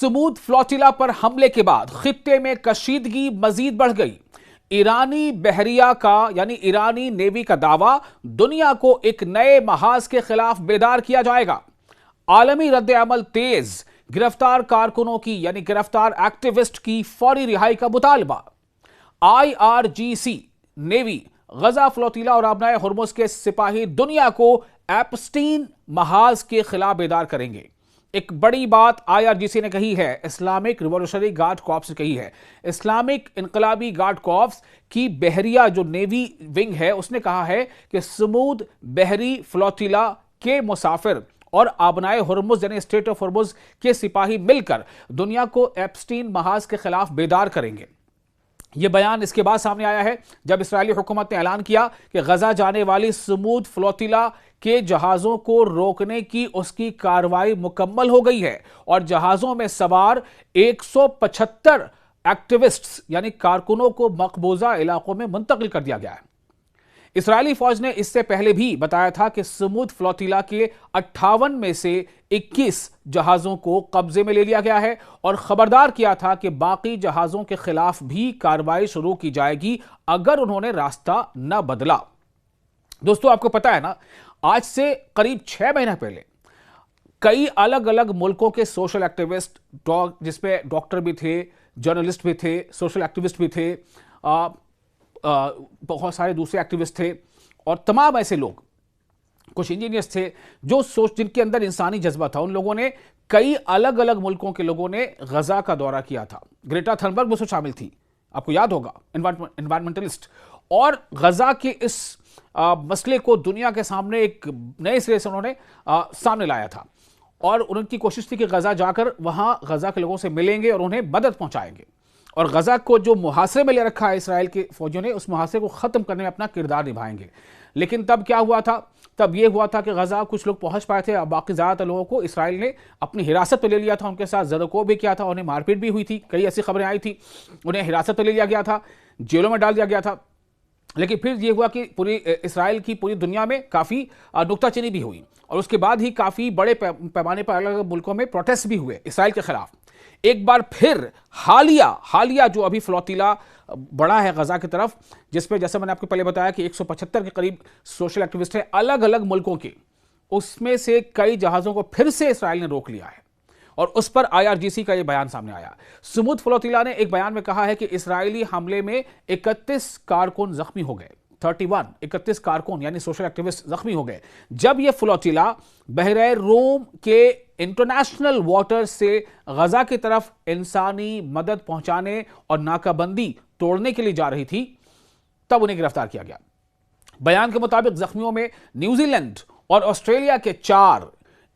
سمود flotilla پر حملے کے بعد خطے میں کشیدگی مزید بڑھ گئی۔ ایرانی بحریہ کا یعنی ایرانی نیوی کا دعویٰ دنیا کو ایک نئے محاذ کے خلاف بیدار کیا جائے گا۔ عالمی رد عمل تیز، گرفتار کارکنوں کی یعنی گرفتار ایکٹیوسٹ کی فوری رہائی کا مطالبہ۔ IRGC نیوی غزہ فلوٹیلا اور آبنائے ہرمز کے سپاہی دنیا کو ایپسٹین محاذ کے خلاف بیدار کریں گے۔ ایک بڑی بات IRGC نے کہی ہے، اسلامک ریولیوشنری گارڈ کارپس نے کہی ہے۔ اسلامک انقلابی گارڈ کارپس کی بحریہ جو نیوی ونگ ہے اس نے کہا ہے کہ سمود بحری فلوٹیلا کے مسافر اور آبنائے ہرمز یعنی اسٹریٹ آف ہرمز کے سپاہی مل کر دنیا کو ایپسٹین محاذ کے خلاف بیدار کریں گے۔ یہ بیان اس کے بعد سامنے آیا ہے جب اسرائیلی حکومت نے اعلان کیا کہ غزہ جانے والی سمود فلوٹیلا کے جہازوں کو روکنے کی اس کی کارروائی مکمل ہو گئی ہے اور جہازوں میں سوار 175 ایکٹیوسٹس یعنی کارکنوں کو مقبوضہ علاقوں میں منتقل کر دیا گیا ہے۔ اسرائیلی فوج نے اس سے پہلے بھی بتایا تھا کہ سمود فلوٹیلا کے 58 میں سے 21 جہازوں کو قبضے میں لے لیا گیا ہے اور خبردار کیا تھا کہ باقی جہازوں کے خلاف بھی کارروائی شروع کی جائے گی اگر انہوں نے راستہ نہ بدلا۔ دوستو آپ کو پتا ہے نا، آج سے قریب 6 مہینہ پہلے کئی الگ الگ ملکوں کے سوشل ایکٹیوسٹ، جس میں ڈاکٹر بھی تھے، جرنلسٹ بھی تھے، سوشل ایکٹیوسٹ بھی تھے، بہت سارے دوسرے ایکٹیوسٹ تھے اور تمام ایسے لوگ، کچھ انجینئرز تھے جن کے اندر انسانی جذبہ تھا، ان لوگوں نے کئی الگ الگ ملکوں کے لوگوں نے غزہ کا دورہ کیا تھا۔ گریٹا تھنبرگ بھی اس میں شامل تھی، آپ کو یاد ہوگا، انوائرمنٹلسٹ، اور غزہ کے اس مسئلے کو دنیا کے سامنے ایک نئے سرے سے انہوں نے سامنے لایا تھا اور ان کی کوشش تھی کہ غزہ جا کر وہاں غزہ کے لوگوں سے ملیں گے اور انہیں مدد پہنچائیں گے اور غزہ کو جو محاصرے میں لے رکھا ہے اسرائیل کے فوجیوں نے، اس محاصرے کو ختم کرنے میں اپنا کردار نبھائیں گے۔ لیکن تب کیا ہوا تھا؟ تب یہ ہوا تھا کہ غزہ کچھ لوگ پہنچ پائے تھے، باقی زیادہ تر لوگوں کو اسرائیل نے اپنی حراست میں لے لیا تھا، ان کے ساتھ زدوکوب بھی کیا تھا، انہیں مار پیٹ بھی ہوئی تھی، کئی ایسی خبریں آئی تھی، انہیں حراست میں لے لیا گیا تھا، جیلوں میں ڈال دیا گیا تھا۔ لیکن پھر یہ ہوا کہ پوری اسرائیل کی پوری دنیا میں کافی نکتہ چینی بھی ہوئی اور اس کے بعد ہی کافی بڑے پیمانے پر الگ الگ ملکوں میں پروٹیسٹ بھی ہوئے اسرائیل کے خلاف۔ ایک بار پھر حالیہ جو ابھی فلوٹیلا بڑا ہے غزہ کی طرف، جس پہ جیسے میں نے آپ کو پہلے بتایا کہ 175 کے قریب سوشل ایکٹیوسٹ ہیں الگ الگ ملکوں کے، اس میں سے کئی جہازوں کو پھر سے اسرائیل نے روک لیا ہے اور اس پر IRGC کا یہ بیان سامنے آیا۔ سمود فلوٹیلا نے ایک بیان میں کہا ہے کہ اسرائیلی حملے میں 31 کارکن زخمی ہو گئے، 31 کارکن یعنی سوشل ایکٹیوسٹ زخمی ہو گئے جب یہ فلوٹیلا بحیرہ روم کے انٹرنیشنل واٹر سے غزہ کی طرف انسانی مدد پہنچانے اور ناکہ بندی توڑنے کے لیے جا رہی تھی، تب انہیں گرفتار کیا گیا۔ بیان کے مطابق زخمیوں میں نیوزی لینڈ اور آسٹریلیا کے 4،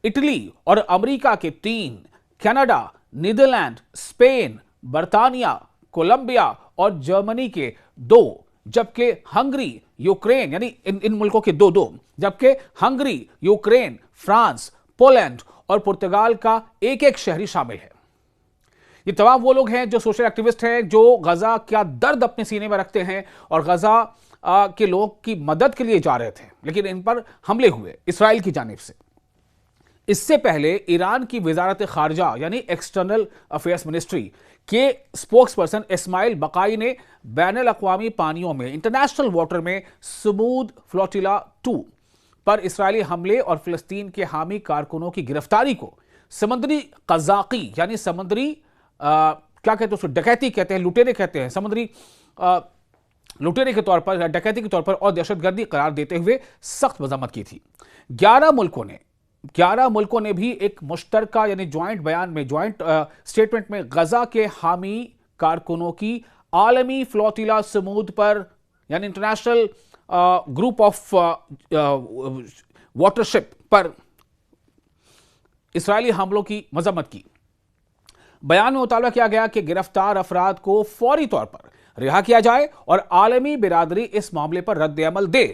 اٹلی اور امریکہ کے 3، کینیڈا، نیدرلینڈ، اسپین، برطانیہ، کولمبیا اور جرمنی کے 2، جبکہ ہنگری، یوکرین یعنی ان ملکوں کے 2، جبکہ ہنگری، یوکرین، فرانس، پولینڈ اور پرتگال کا 1 شہری شامل ہے۔ یہ تمام وہ لوگ ہیں جو سوشل ایکٹیوسٹ ہیں، جو غزہ کا درد اپنے سینے میں رکھتے ہیں اور غزہ کے لوگوں کی مدد کے لیے جا رہے تھے، لیکن ان پر حملے ہوئے اسرائیل کی جانب سے۔ اس سے پہلے ایران کی وزارت خارجہ یعنی ایکسٹرنل افیئرز منسٹری کے اسپوکس پرسن اسماعیل بقائی نے بین الاقوامی پانیوں میں انٹرنیشنل واٹر میں سمود فلوٹیلا 2 پر اسرائیلی حملے اور فلسطین کے حامی کارکنوں کی گرفتاری کو سمندری قزاقی یعنی سمندری کیا کہتے ہیں اس کو، ڈکیتی کہتے ہیں، لٹیرے کہتے ہیں، سمندری لٹیرے کے طور پر، ڈکیتی کے طور پر اور دہشت گردی قرار دیتے ہوئے سخت مذمت کی تھی۔ 11 ملکوں نے بھی ایک مشترکہ یعنی جوائنٹ بیان میں، جوائنٹ سٹیٹمنٹ میں غزہ کے حامی کارکنوں کی عالمی فلوٹیلا سمود پر یعنی انٹرنیشنل گروپ آف واٹرشپ پر اسرائیلی حملوں کی مذمت کی۔ بیان میں مطالبہ کیا گیا کہ گرفتار افراد کو فوری طور پر رہا کیا جائے اور عالمی برادری اس معاملے پر رد عمل دے۔